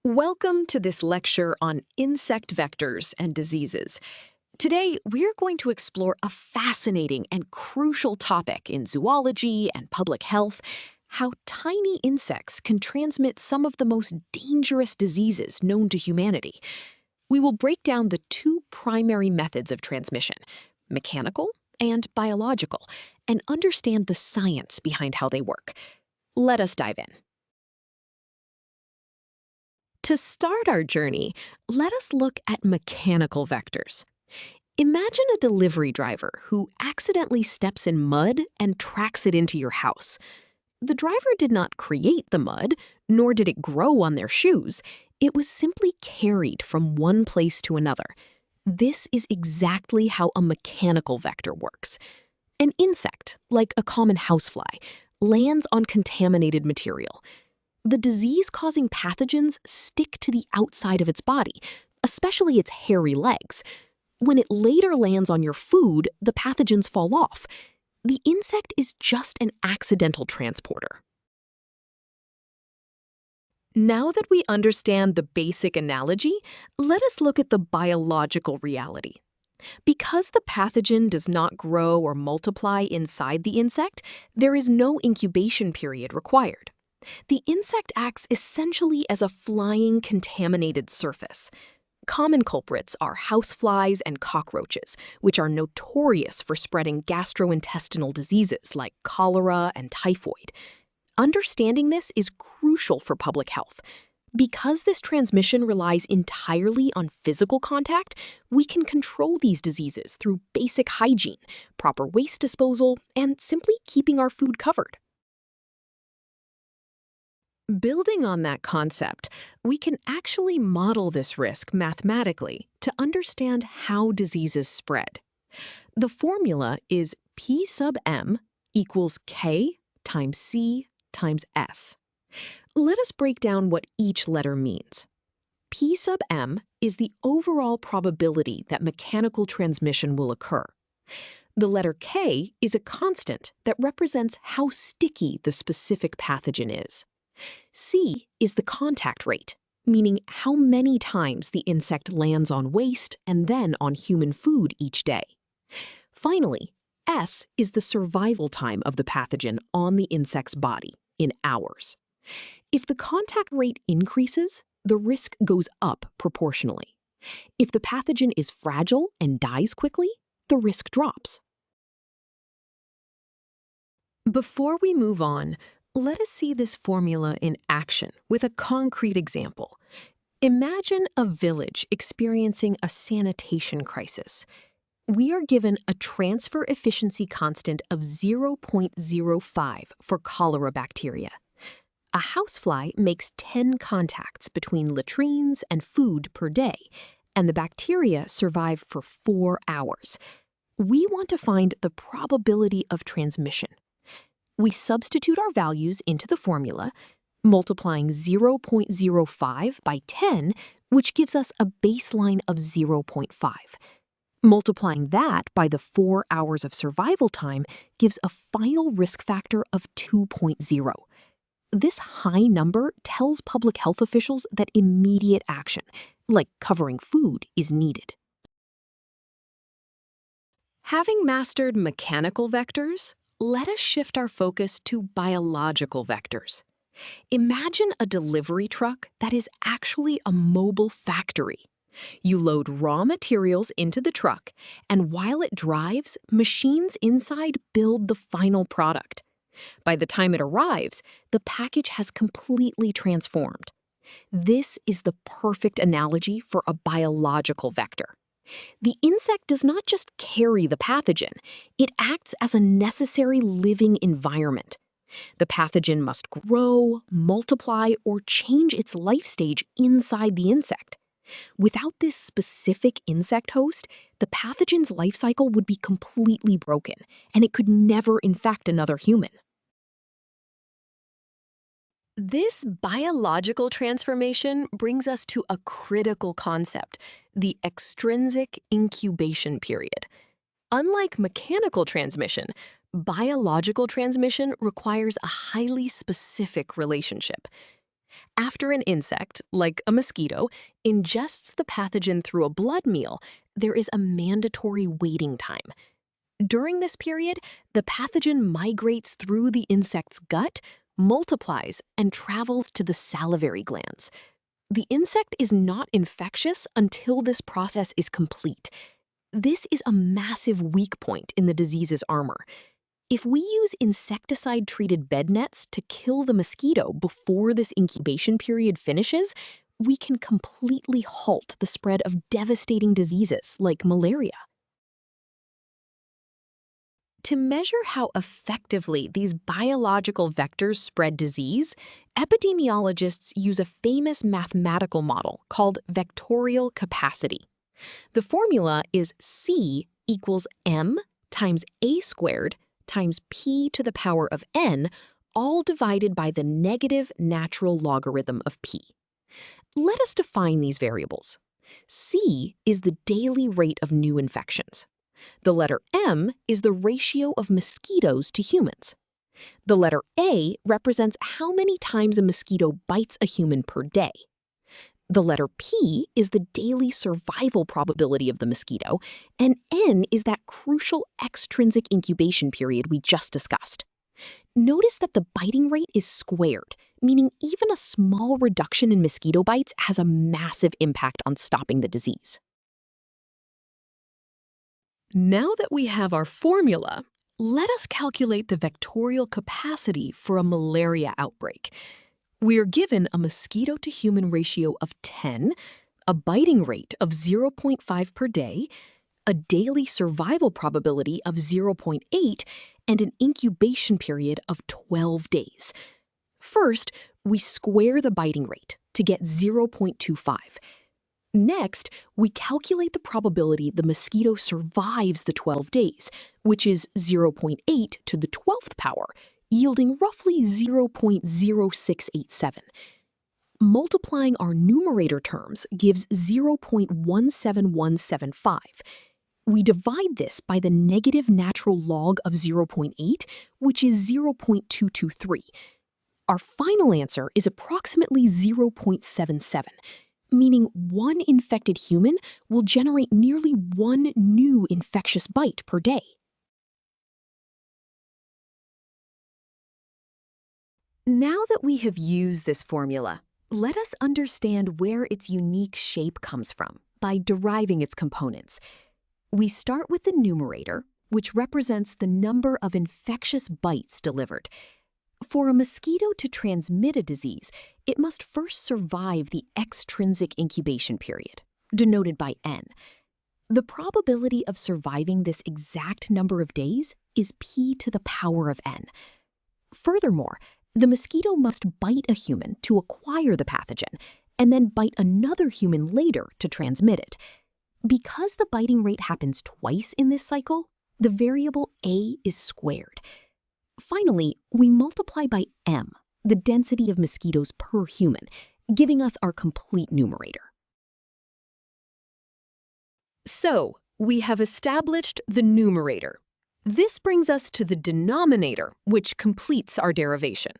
Welcome to this lecture on insect vectors and diseases. Today, we're going to explore a fascinating and crucial topic in zoology and public health: how tiny insects can transmit some of the most dangerous diseases known to humanity. We will break down the two primary methods of transmission, mechanical and biological, and understand the science behind how they work. Let us dive in. To start our journey, let us look at mechanical vectors. Imagine a delivery driver who accidentally steps in mud and tracks it into your house. The driver did not create the mud, nor did it grow on their shoes. It was simply carried from one place to another. This is exactly how a mechanical vector works. An insect, like a common housefly, lands on contaminated material. The disease-causing pathogens stick to the outside of its body, especially its hairy legs. When it later lands on your food, the pathogens fall off. The insect is just an accidental transporter. Now that we understand the basic analogy, let us look at the biological reality. Because the pathogen does not grow or multiply inside the insect, there is no incubation period required. The insect acts essentially as a flying, contaminated surface. Common culprits are houseflies and cockroaches, which are notorious for spreading gastrointestinal diseases like cholera and typhoid. Understanding this is crucial for public health. Because this transmission relies entirely on physical contact, we can control these diseases through basic hygiene, proper waste disposal, and simply keeping our food covered. Building on that concept, we can actually model this risk mathematically to understand how diseases spread. The formula is P sub m equals K times C times S. Let us break down what each letter means. P sub m is the overall probability that mechanical transmission will occur. The letter K is a constant that represents how sticky the specific pathogen is. C is the contact rate, meaning how many times the insect lands on waste and then on human food each day. Finally, S is the survival time of the pathogen on the insect's body, in hours. If the contact rate increases, the risk goes up proportionally. If the pathogen is fragile and dies quickly, the risk drops. Before we move on, let us see this formula in action with a concrete example. Imagine a village experiencing a sanitation crisis. We are given a transfer efficiency constant of 0.05 for cholera bacteria. A housefly makes 10 contacts between latrines and food per day, and the bacteria survive for 4 hours. We want to find the probability of transmission. We substitute our values into the formula, multiplying 0.05 by 10, which gives us a baseline of 0.5. Multiplying that by the 4 hours of survival time gives a final risk factor of 2.0. This high number tells public health officials that immediate action, like covering food, is needed. Having mastered mechanical vectors, let us shift our focus to biological vectors. Imagine a delivery truck that is actually a mobile factory. You load raw materials into the truck, and while it drives, machines inside build the final product. By the time it arrives, the package has completely transformed. This is the perfect analogy for a biological vector. The insect does not just carry the pathogen, it acts as a necessary living environment. The pathogen must grow, multiply, or change its life stage inside the insect. Without this specific insect host, the pathogen's life cycle would be completely broken, and it could never infect another human. This biological transformation brings us to a critical concept: the extrinsic incubation period. Unlike mechanical transmission, biological transmission requires a highly specific relationship. After an insect, like a mosquito, ingests the pathogen through a blood meal, there is a mandatory waiting time. During this period, the pathogen migrates through the insect's gut, multiplies, and travels to the salivary glands. The insect is not infectious until this process is complete. This is a massive weak point in the disease's armor. If we use insecticide-treated bed nets to kill the mosquito before this incubation period finishes, we can completely halt the spread of devastating diseases like malaria. To measure how effectively these biological vectors spread disease, epidemiologists use a famous mathematical model called vectorial capacity. The formula is C equals m times a squared times p to the power of n, all divided by the negative natural logarithm of p. Let us define these variables. C is the daily rate of new infections. The letter M is the ratio of mosquitoes to humans. The letter A represents how many times a mosquito bites a human per day. The letter P is the daily survival probability of the mosquito, and N is that crucial extrinsic incubation period we just discussed. Notice that the biting rate is squared, meaning even a small reduction in mosquito bites has a massive impact on stopping the disease. Now that we have our formula, let us calculate the vectorial capacity for a malaria outbreak. We are given a mosquito-to-human ratio of 10, a biting rate of 0.5 per day, a daily survival probability of 0.8, and an incubation period of 12 days. First, we square the biting rate to get 0.25. Next, we calculate the probability the mosquito survives the 12 days, which is 0.8 to the 12th power, yielding roughly 0.0687. Multiplying our numerator terms gives 0.17175. We divide this by the negative natural log of 0.8, which is 0.223. Our final answer is approximately 0.77. Meaning one infected human will generate nearly one new infectious bite per day. Now that we have used this formula, let us understand where its unique shape comes from by deriving its components. We start with the numerator, which represents the number of infectious bites delivered. For a mosquito to transmit a disease, it must first survive the extrinsic incubation period, denoted by n. The probability of surviving this exact number of days is p to the power of n. Furthermore, the mosquito must bite a human to acquire the pathogen, and then bite another human later to transmit it. Because the biting rate happens twice in this cycle, the variable a is squared. Finally, we multiply by m, the density of mosquitoes per human, giving us our complete numerator. So, we have established the numerator. This brings us to the denominator, which completes our derivation.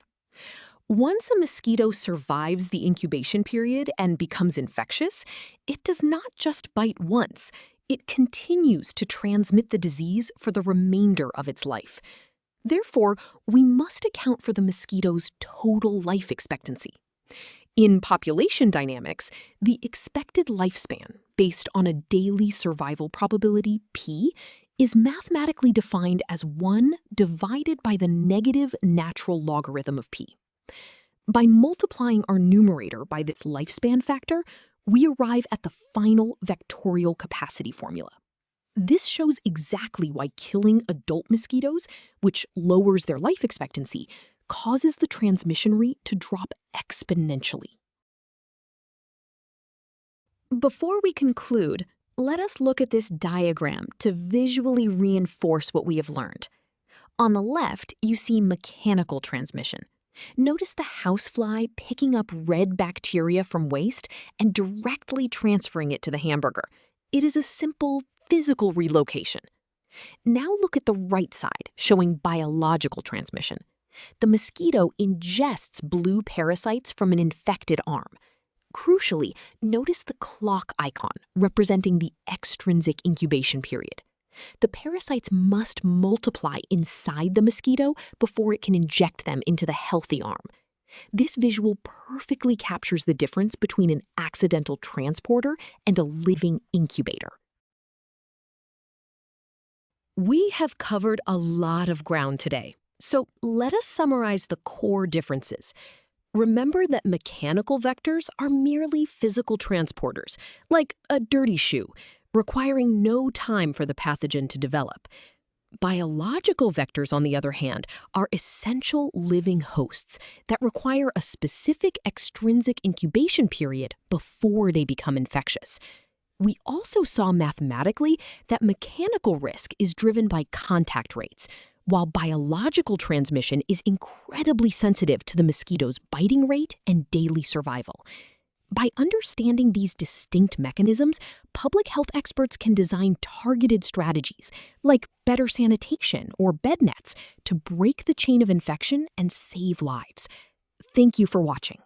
Once a mosquito survives the incubation period and becomes infectious, it does not just bite once. It continues to transmit the disease for the remainder of its life. Therefore, we must account for the mosquito's total life expectancy. In population dynamics, the expected lifespan, based on a daily survival probability, p, is mathematically defined as 1 divided by the negative natural logarithm of p. By multiplying our numerator by this lifespan factor, we arrive at the final vectorial capacity formula. This shows exactly why killing adult mosquitoes, which lowers their life expectancy, causes the transmission rate to drop exponentially. Before we conclude, let us look at this diagram to visually reinforce what we have learned. On the left, you see mechanical transmission. Notice the housefly picking up red bacteria from waste and directly transferring it to the hamburger. It is a simple physical relocation. Now look at the right side, showing biological transmission. The mosquito ingests blue parasites from an infected arm. Crucially, notice the clock icon representing the extrinsic incubation period. The parasites must multiply inside the mosquito before it can inject them into the healthy arm. This visual perfectly captures the difference between an accidental transporter and a living incubator. We have covered a lot of ground today, so let us summarize the core differences. Remember that mechanical vectors are merely physical transporters, like a dirty shoe, requiring no time for the pathogen to develop. Biological vectors, on the other hand, are essential living hosts that require a specific extrinsic incubation period before they become infectious. We also saw mathematically that mechanical risk is driven by contact rates, while biological transmission is incredibly sensitive to the mosquito's biting rate and daily survival. By understanding these distinct mechanisms, public health experts can design targeted strategies, like better sanitation or bed nets, to break the chain of infection and save lives. Thank you for watching.